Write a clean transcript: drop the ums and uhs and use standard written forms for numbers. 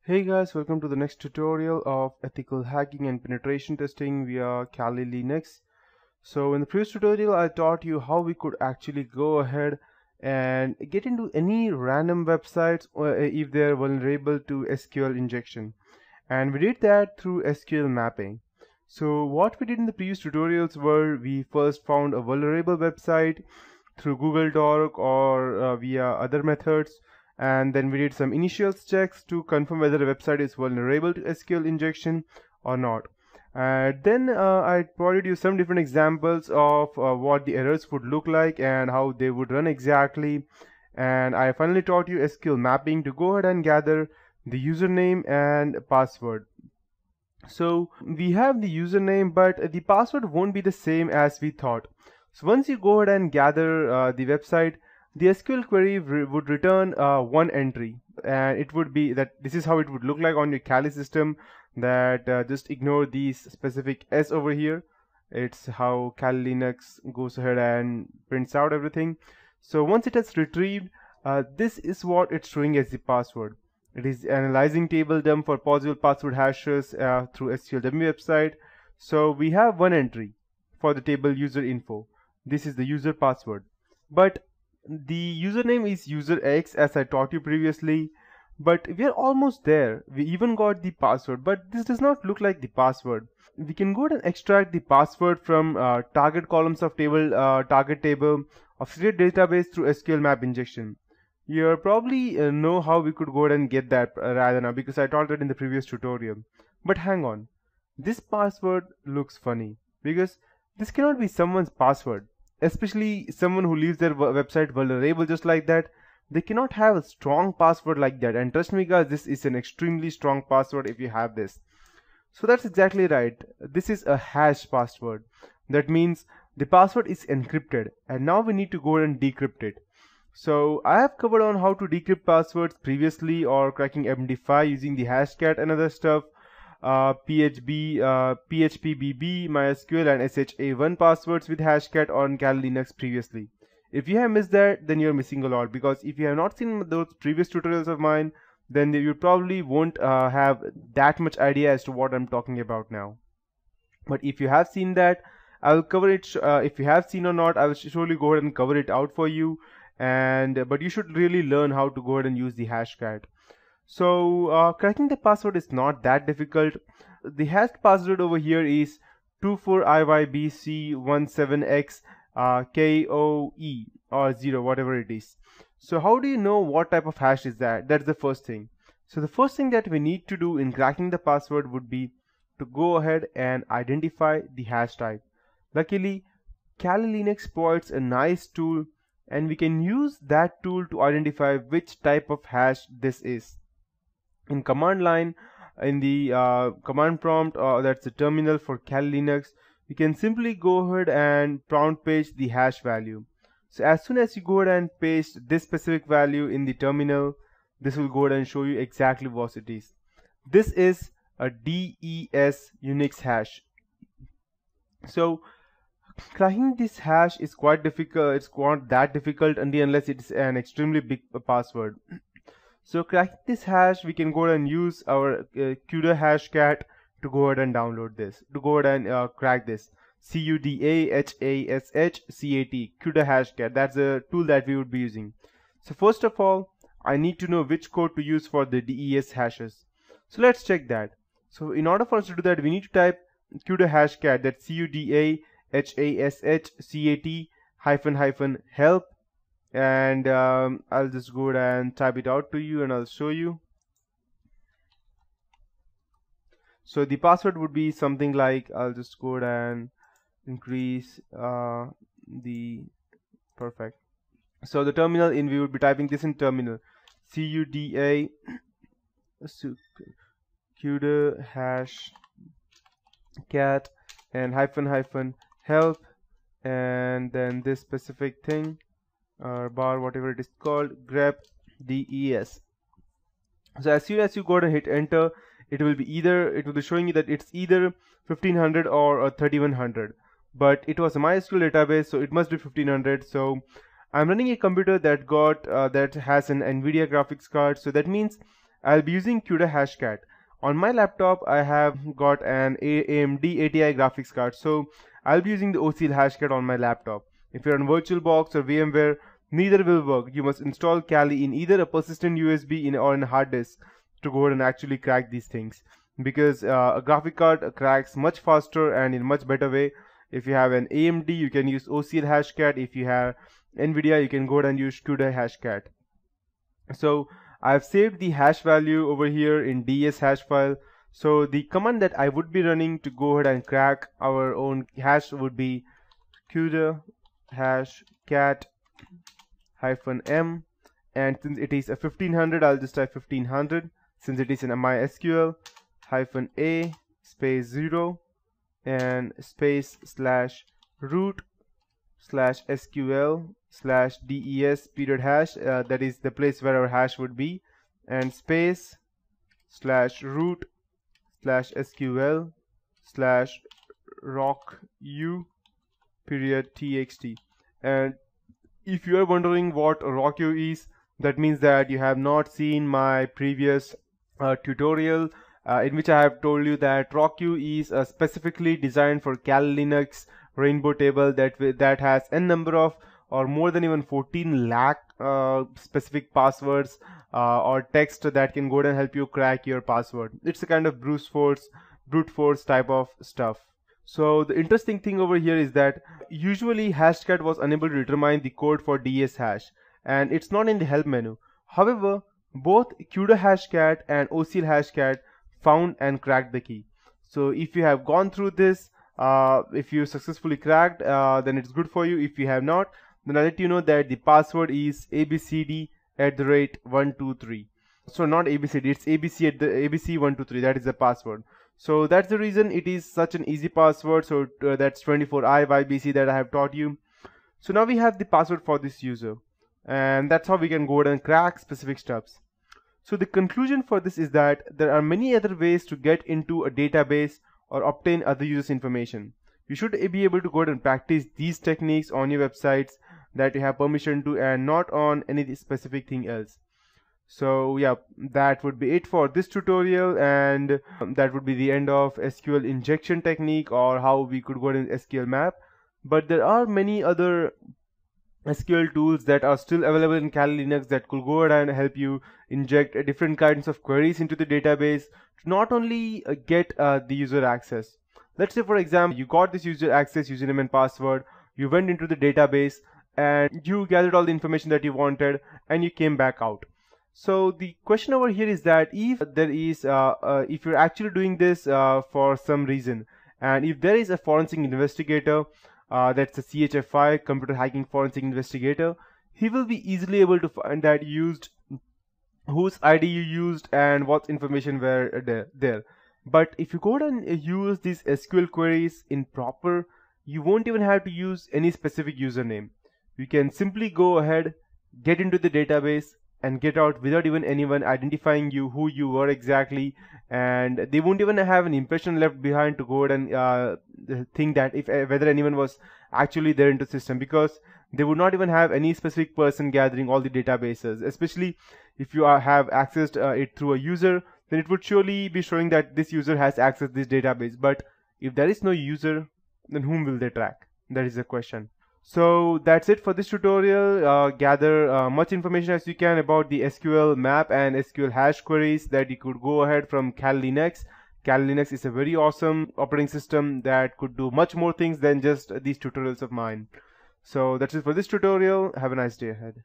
Hey guys, welcome to the next tutorial of ethical hacking and penetration testing via Kali Linux. So in the previous tutorial I taught you how we could actually go ahead and get into any random websites if they're vulnerable to SQL injection. And we did that through SQL mapping. So what we did in the previous tutorials were we first found a vulnerable website through Google Doc or via other methods, and then we did some initial checks to confirm whether the website is vulnerable to SQL injection or not. Then I provided you some different examples of what the errors would look like and how they would run exactly. And I finally taught you SQL mapping to go ahead and gather the username and password. So we have the username, but the password won't be the same as we thought. So once you go ahead and gather the website, the SQL query would return one entry, and it would be that this is how it would look like on your Kali system. That just ignore these specific S over here. It's how Kali Linux goes ahead and prints out everything. So once it has retrieved, this is what it's showing as the password. It is analyzing table dump for possible password hashes through SQL website. So we have one entry for the table user info. This is the user password, but the username is user X as I taught you previously. But we are almost there. We even got the password, but this does not look like the password. We can go ahead and extract the password from target columns of table, target table of secret database through SQL map injection. You probably know how we could go ahead and get that rather now, because I taught that in the previous tutorial. But hang on, this password looks funny because this cannot be someone's password, especially someone who leaves their website vulnerable just like that. They cannot have a strong password like that, and trust me guys, this is an extremely strong password if you have this. So that's exactly right, this is a hash password. That means the password is encrypted, and now we need to go and decrypt it. So I have covered on how to decrypt passwords previously, or cracking MD5 using the hashcat and other stuff, PHPBB, MySQL and SHA1 passwords with hashcat on Kali Linux previously. If you have missed that, then you're missing a lot, because if you have not seen those previous tutorials of mine, then you probably won't have that much idea as to what I'm talking about now. But if you have seen that, I will cover it. If you have seen or not, I will surely go ahead and cover it out for you. And but you should really learn how to go ahead and use the hashcat. So cracking the password is not that difficult. The hashed password over here is 24IYBC17X KOE or 0, whatever it is. So how do you know what type of hash is that? That's the first thing. So the first thing that we need to do in cracking the password would be to go ahead and identify the hash type. Luckily, Kali Linux provides a nice tool, and we can use that tool to identify which type of hash this is. In command line, in the command prompt, that's the terminal for Kali Linux, you can simply go ahead and prompt paste the hash value. So as soon as you go ahead and paste this specific value in the terminal, this will go ahead and show you exactly what it is. This is a DES Unix hash. So cracking this hash is quite difficult. It's not that difficult unless it's an extremely big password. So cracking this hash, we can go ahead and use our CUDA hashcat to go ahead and download this, to go ahead and crack this. CUDAHASHCAT, CUDA hashcat. That's a tool that we would be using. So first of all, I need to know which code to use for the DES hashes. So let's check that. So in order for us to do that, we need to type CUDA hashcat, that's CUDAHASHCAT --help, and I'll just go ahead and type it out to you and I'll show you. So the password would be something like, I'll just go ahead and increase the perfect. So the terminal, we would be typing this in terminal, CUDA CUDA hashcat and --help, and then this specific thing, bar, whatever it is called, grep DES. So as soon as you go ahead and hit enter, it will be showing you that it's either 1500 or 3100, but it was a MySQL database, so it must be 1500. So I'm running a computer that has an NVIDIA graphics card, so that means I'll be using CUDA Hashcat. On my laptop, I have got an AMD ATI graphics card, so I'll be using the OCL Hashcat on my laptop. If you're on VirtualBox or VMware, neither will work. You must install Kali in either a persistent USB or in a hard disk to go ahead and actually crack these things, because a graphic card cracks much faster and in much better way. If you have an AMD, you can use OCL Hashcat. If you have NVIDIA, you can go ahead and use CUDA Hashcat. So I've saved the hash value over here in DS hash file. So the command that I would be running to go ahead and crack our own hash would be CUDA Hashcat -m, and since it is a 1500, I'll just type 1500. Since it is in MySQL, -a space 0 and space /root /sql /des period hash, that is the place where our hash would be, and space /root /sql /rocku period txt. And if you are wondering what rocku is, that means that you have not seen my previous tutorial in which I have told you that rocku is specifically designed for Kali Linux rainbow table that has n number of or more than even 14 lakh specific passwords or text that can go ahead and help you crack your password. It's a kind of brute force type of stuff. So the interesting thing over here is that usually Hashcat was unable to determine the code for DS hash, and it's not in the help menu. However, both CUDA Hashcat and OCL Hashcat found and cracked the key. So if you have gone through this, if you successfully cracked, then it's good for you. If you have not, then I'll let you know that the password is abcd@123. So not ABCD, it's ABC123. That is the password. So that's the reason it is such an easy password. So that's 24IYBC that I have taught you. So now we have the password for this user, and that's how we can go ahead and crack specific stuffs. So the conclusion for this is that there are many other ways to get into a database or obtain other users' information. You should be able to go ahead and practice these techniques on your websites that you have permission to, and not on any specific thing else. So yeah, that would be it for this tutorial, and that would be the end of SQL injection technique, or how we could go ahead and SQL map. But there are many other SQL tools that are still available in Kali Linux that could go ahead and help you inject different kinds of queries into the database to not only get the user access. Let's say, for example, you got this user access username and password, you went into the database and you gathered all the information that you wanted, and you came back out. So the question over here is that if there is if you're actually doing this for some reason, and if there is a forensic investigator, that's a CHFI, computer hacking forensic investigator, he will be easily able to find that used, whose ID you used, and what information were there. But if you go ahead and use these SQL queries in proper, you won't even have to use any specific username. You can simply go ahead, get into the database, and get out without even anyone identifying you, who you were exactly, and they won't even have an impression left behind to go ahead and think that if whether anyone was actually there in the system, because they would not even have any specific person gathering all the databases. Especially if you have accessed it through a user, then it would surely be showing that this user has accessed this database. But if there is no user, then whom will they track? That is the question. So that's it for this tutorial. Gather much information as you can about the SQL map and SQL hash queries that you could go ahead from Kali Linux. Kali Linux is a very awesome operating system that could do much more things than just these tutorials of mine. So that's it for this tutorial. Have a nice day ahead.